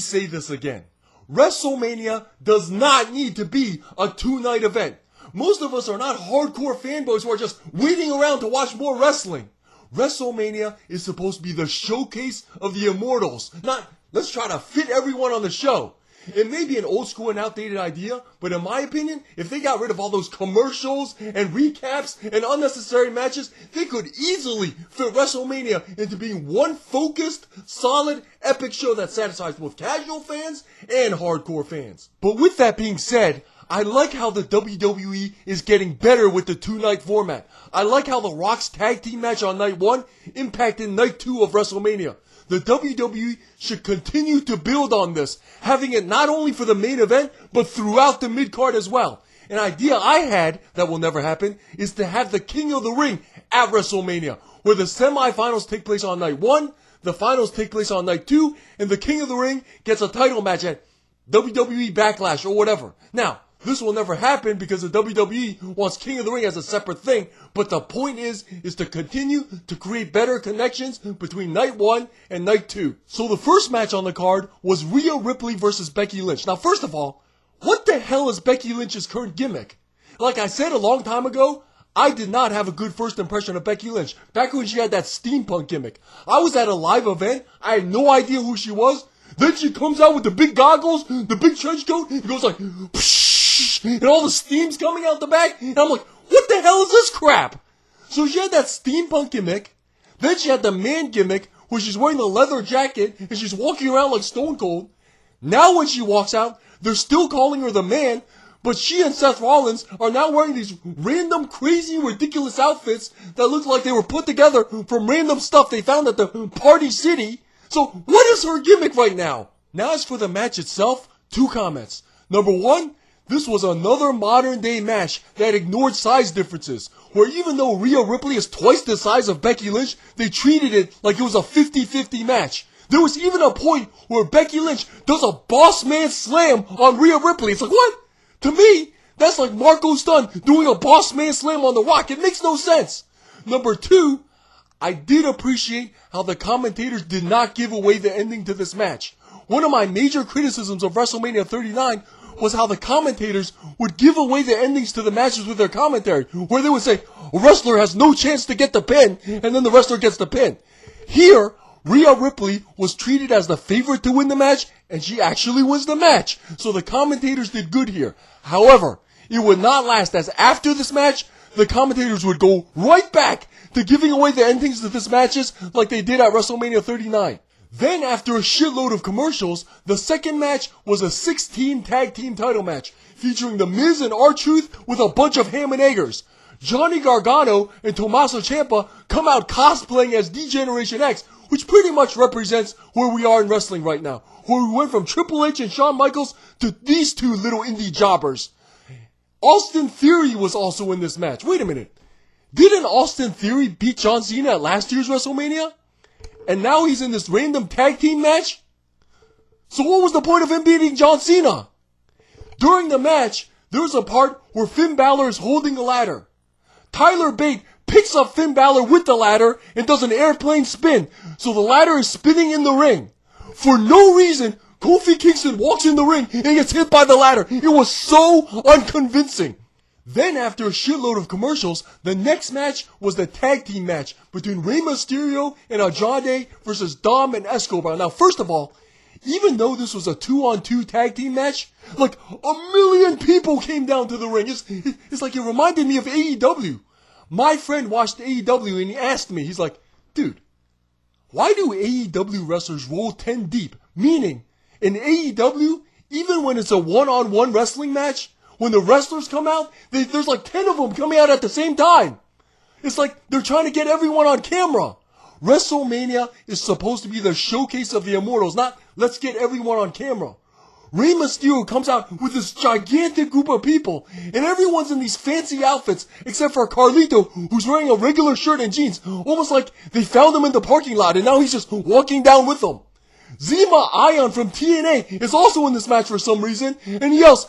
say this again. WrestleMania does not need to be a 2-night event. Most of us are not hardcore fanboys who are just waiting around to watch more wrestling. WrestleMania is supposed to be the showcase of the immortals, not let's try to fit everyone on the show. It may be an old school and outdated idea, but in my opinion, if they got rid of all those commercials and recaps and unnecessary matches, they could easily fit WrestleMania into being one focused, solid, epic show that satisfies both casual fans and hardcore fans. But with that being said, I like how the WWE is getting better with the 2-night format. I like how The Rock's tag team match on night 1 impacted night 2 of WrestleMania. The WWE should continue to build on this, having it not only for the main event, but throughout the mid-card as well. An idea I had, that will never happen, is to have the King of the Ring at WrestleMania, where the semifinals take place on night 1, the finals take place on night 2, and the King of the Ring gets a title match at WWE Backlash or whatever. Now, this will never happen because the WWE wants King of the Ring as a separate thing, but the point is to continue to create better connections between night 1 and night 2. So the first match on the card was Rhea Ripley versus Becky Lynch. Now first of all, what the hell is Becky Lynch's current gimmick? Like I said a long time ago, I did not have a good first impression of Becky Lynch, back when she had that steampunk gimmick. I was at a live event, I had no idea who she was, then she comes out with the big goggles, the big trench coat, and goes like, psh, and all the steam's coming out the back, and I'm like, what the hell is this crap? So she had that steampunk gimmick, then she had the man gimmick, where she's wearing the leather jacket, and she's walking around like Stone Cold. Now when she walks out, they're still calling her the man, but she and Seth Rollins are now wearing these random, crazy, ridiculous outfits that look like they were put together from random stuff they found at the Party City. So what is her gimmick right now? Now as for the match itself, 2 comments. Number 1, this was another modern day match that ignored size differences, where even though Rhea Ripley is twice the size of Becky Lynch, they treated it like it was a 50-50 match. There was even a point where Becky Lynch does a boss man slam on Rhea Ripley. It's like, what? To me, that's like Marco Stunt doing a boss man slam on The Rock. It makes no sense. Number 2, I did appreciate how the commentators did not give away the ending to this match. One of my major criticisms of WrestleMania 39 was how the commentators would give away the endings to the matches with their commentary, where they would say, a wrestler has no chance to get the pin, and then the wrestler gets the pin. Here, Rhea Ripley was treated as the favorite to win the match, and she actually wins the match. So the commentators did good here. However, it would not last, as after this match, the commentators would go right back to giving away the endings to this matches like they did at WrestleMania 39. Then, after a shitload of commercials, the second match was a 16 tag team title match, featuring The Miz and R-Truth with a bunch of ham and eggers. Johnny Gargano and Tommaso Ciampa come out cosplaying as D-Generation X, which pretty much represents where we are in wrestling right now, where we went from Triple H and Shawn Michaels to these 2 little indie jobbers. Austin Theory was also in this match. Wait a minute. Didn't Austin Theory beat John Cena at last year's WrestleMania? And now he's in this random tag team match? So what was the point of him beating John Cena? During the match, there's a part where Finn Balor is holding a ladder. Tyler Bate picks up Finn Balor with the ladder and does an airplane spin, so the ladder is spinning in the ring. For no reason, Kofi Kingston walks in the ring and gets hit by the ladder. It was so unconvincing. Then after a shitload of commercials, the next match was the tag team match between Rey Mysterio and Andrade versus Dom and Escobar. Now first of all, even though this was a 2-on-2 tag team match, like 1,000,000 people came down to the ring. It's like it reminded me of AEW. My friend watched AEW and he asked me, he's like, dude, why do AEW wrestlers roll 10 deep? Meaning, in AEW, even when it's a 1-on-1 wrestling match, when the wrestlers come out, there's like 10 of them coming out at the same time. It's like they're trying to get everyone on camera. WrestleMania is supposed to be the showcase of the immortals, not let's get everyone on camera. Rey Mysterio comes out with this gigantic group of people, and everyone's in these fancy outfits, except for Carlito, who's wearing a regular shirt and jeans, almost like they found him in the parking lot, and now he's just walking down with them. Zema Ion from TNA is also in this match for some reason, and he yells,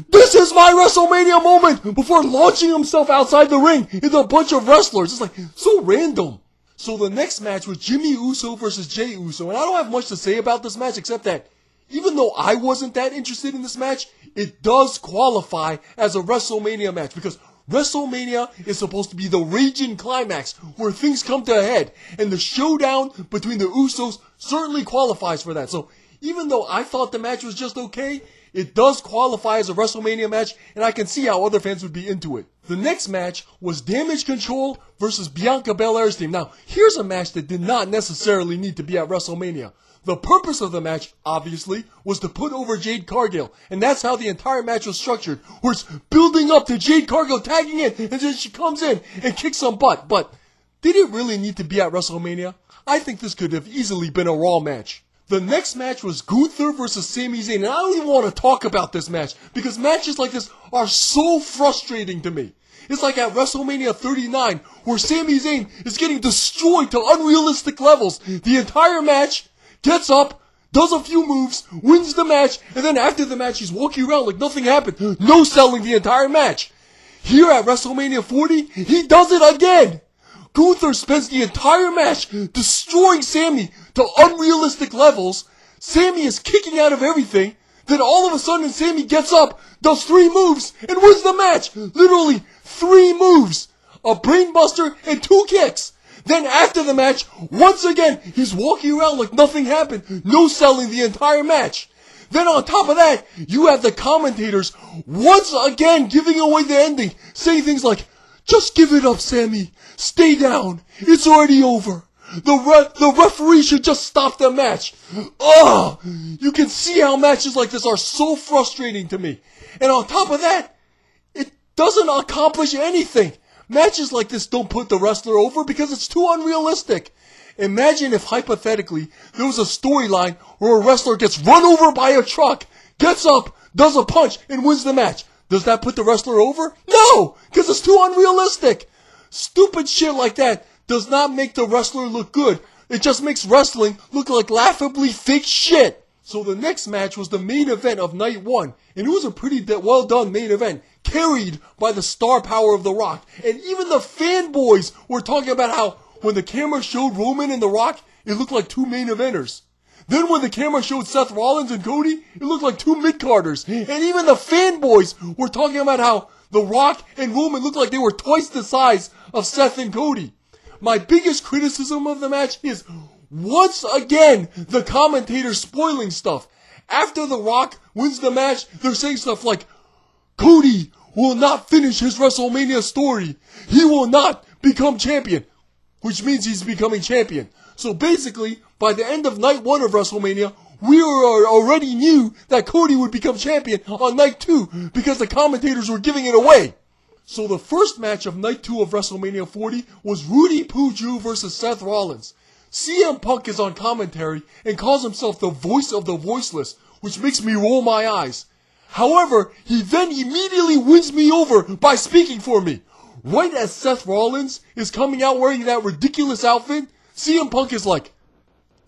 "This is my WrestleMania moment!" before launching himself outside the ring into a bunch of wrestlers. It's like, so random. So the next match was Jimmy Uso versus Jey Uso, and I don't have much to say about this match except that Even though I wasn't that interested in this match, it does qualify as a WrestleMania match because WrestleMania is supposed to be the raging climax where things come to a head, and the showdown between the Usos certainly qualifies for that. So even though I thought the match was just okay, it does qualify as a WrestleMania match, and I can see how other fans would be into it. The next match was Damage Control versus Bianca Belair's team. Now, here's a match that did not necessarily need to be at WrestleMania. The purpose of the match, obviously, was to put over Jade Cargill, and that's how the entire match was structured, where it's building up to Jade Cargill tagging in, and then she comes in and kicks some butt. But did it really need to be at WrestleMania? I think this could have easily been a Raw match. The next match was Gunther versus Sami Zayn, and I don't even want to talk about this match, because matches like this are so frustrating to me. It's like at WrestleMania 39, where Sami Zayn is getting destroyed to unrealistic levels. The entire match, gets up, does a few moves, wins the match, and then after the match he's walking around like nothing happened, no selling the entire match. Here at WrestleMania 40, he does it again. Gunther spends the entire match destroying Sami to unrealistic levels. Sami is kicking out of everything. Then all of a sudden Sami gets up, does 3 moves, and wins the match. Literally 3 moves. A brainbuster and 2 kicks. Then after the match, once again, he's walking around like nothing happened, no selling the entire match. Then on top of that, you have the commentators once again giving away the ending, saying things like, "Just give it up, Sami. Stay down. It's already over. The referee should just stop the match." Ugh! You can see how matches like this are so frustrating to me. And on top of that, it doesn't accomplish anything. Matches like this don't put the wrestler over because it's too unrealistic. Imagine if, hypothetically, there was a storyline where a wrestler gets run over by a truck, gets up, does a punch, and wins the match. Does that put the wrestler over? No! Because it's too unrealistic. Stupid shit like that does not make the wrestler look good. It just makes wrestling look like laughably fake shit. So the next match was the main event of night 1, and it was a pretty well done main event, carried by the star power of The Rock. And even the fanboys were talking about how when the camera showed Roman and The Rock, it looked like 2 main eventers. Then when the camera showed Seth Rollins and Cody, it looked like 2 mid-carders. And even the fanboys were talking about how The Rock and Roman looked like they were twice the size of Seth and Cody. My biggest criticism of the match is, once again, the commentators spoiling stuff. After The Rock wins the match, they're saying stuff like, "Cody will not finish his WrestleMania story. He will not become champion," which means he's becoming champion. So basically, by the end of night 1 of WrestleMania, we already knew that Cody would become champion on night 2 because the commentators were giving it away. So the first match of night 2 of WrestleMania 40 was Rudy Pooju versus Seth Rollins. CM Punk is on commentary and calls himself the voice of the voiceless, which makes me roll my eyes. However, he then immediately wins me over by speaking for me. Right as Seth Rollins is coming out wearing that ridiculous outfit, CM Punk is like,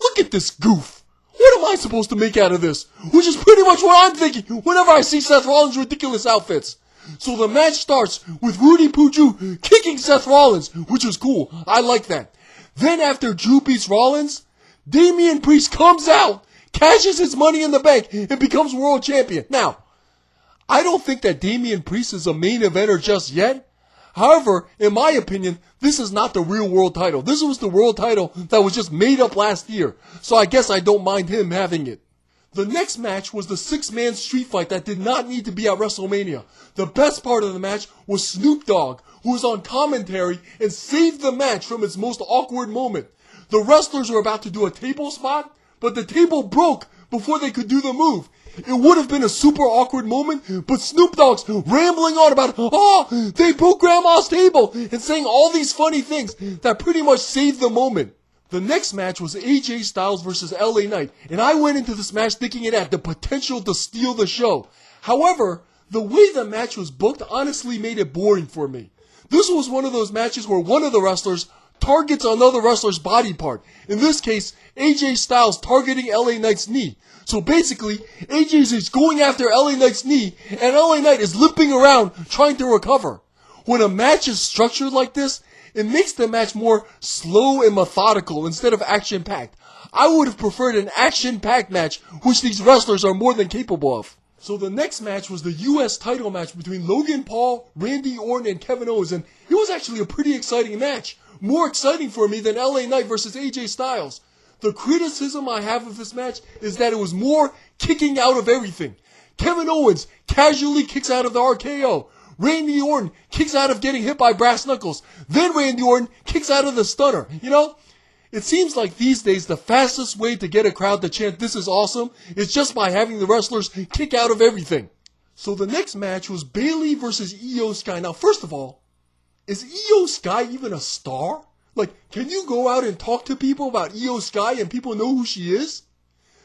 "Look at this goof. What am I supposed to make out of this?" Which is pretty much what I'm thinking whenever I see Seth Rollins' ridiculous outfits. So the match starts with Rudy Pooju kicking Seth Rollins, which is cool. I like that. Then after Drew beats Rollins, Damian Priest comes out, cashes his money in the bank, and becomes world champion. Now, I don't think that Damian Priest is a main eventer just yet. However, in my opinion, this is not the real world title. This was the world title that was just made up last year. So I guess I don't mind him having it. The next match was the 6-man street fight that did not need to be at WrestleMania. The best part of the match was Snoop Dogg, who was on commentary and saved the match from its most awkward moment. The wrestlers were about to do a table spot, but the table broke before they could do the move. It would have been a super awkward moment, but Snoop Dogg's rambling on about, "Oh, they broke Grandma's table," and saying all these funny things that pretty much saved the moment. The next match was AJ Styles versus LA Knight, and I went into this match thinking it had the potential to steal the show. However, the way the match was booked honestly made it boring for me. This was one of those matches where one of the wrestlers targets another wrestler's body part. In this case, AJ Styles targeting LA Knight's knee. So basically, AJ is going after LA Knight's knee, and LA Knight is limping around trying to recover. When a match is structured like this, It makes the match more slow and methodical instead of action-packed. I would have preferred an action-packed match, which these wrestlers are more than capable of. So the next match was the US title match between Logan Paul, Randy Orton, and Kevin Owens, and it was actually a pretty exciting match. More exciting for me than LA Knight versus AJ Styles. The criticism I have of this match is that it was more kicking out of everything. Kevin Owens casually kicks out of the RKO. Randy Orton kicks out of getting hit by brass knuckles. Then Randy Orton kicks out of the stunner. You know, it seems like these days the fastest way to get a crowd to chant "This is awesome" is just by having the wrestlers kick out of everything. So the next match was Bayley versus Iyo Sky. Now, first of all, is Iyo Sky even a star? Like, can you go out and talk to people about Iyo Sky and people know who she is?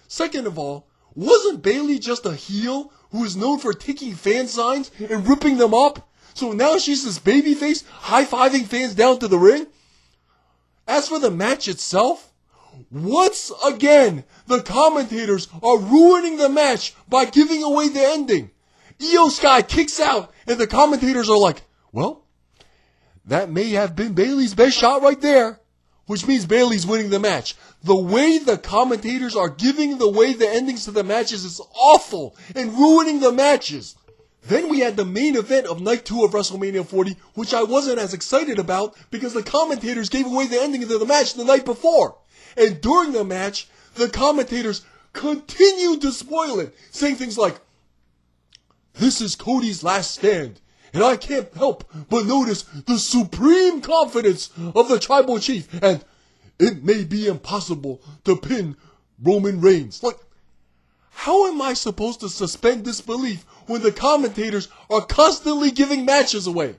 Second of all, wasn't Bayley just a heel who is known for taking fan signs and ripping them up? So now she's this babyface high-fiving fans down to the ring? As for the match itself, once again, the commentators are ruining the match by giving away the ending. Iyo Sky kicks out and the commentators are like, well, that may have been Bayley's best shot right there, which means Bayley's winning the match. The way the commentators are giving away the endings to the matches is awful and ruining the matches. Then we had the main event of Night 2 of WrestleMania 40, which I wasn't as excited about because the commentators gave away the ending of the match the night before. And during the match, the commentators continued to spoil it, saying things like, "This is Cody's last stand. And I can't help but notice the supreme confidence of the tribal chief. And it may be impossible to pin Roman Reigns." Like, how am I supposed to suspend disbelief when the commentators are constantly giving matches away?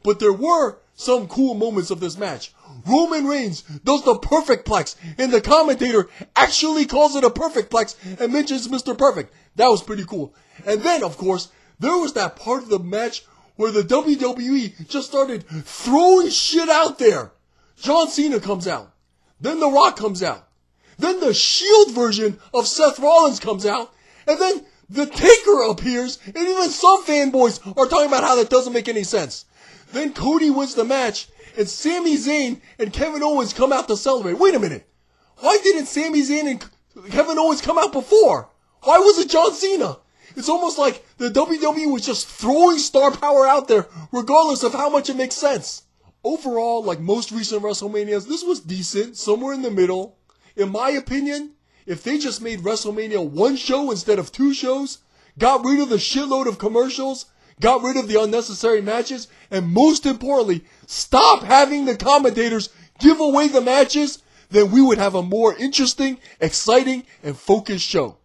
But there were some cool moments of this match. Roman Reigns does the perfect plex, and the commentator actually calls it a perfect plex and mentions Mr. Perfect. That was pretty cool. And then, of course, there was that part of the match where the WWE just started throwing shit out there. John Cena comes out. Then The Rock comes out. Then the Shield version of Seth Rollins comes out. And then The Taker appears. And even some fanboys are talking about how that doesn't make any sense. Then Cody wins the match. And Sami Zayn and Kevin Owens come out to celebrate. Wait a minute. Why didn't Sami Zayn and Kevin Owens come out before? Why was it John Cena? It's almost like the WWE was just throwing star power out there, regardless of how much it makes sense. Overall, like most recent WrestleManias, this was decent, somewhere in the middle. In my opinion, if they just made WrestleMania one show instead of two shows, got rid of the shitload of commercials, got rid of the unnecessary matches, and most importantly, stop having the commentators give away the matches, then we would have a more interesting, exciting, and focused show.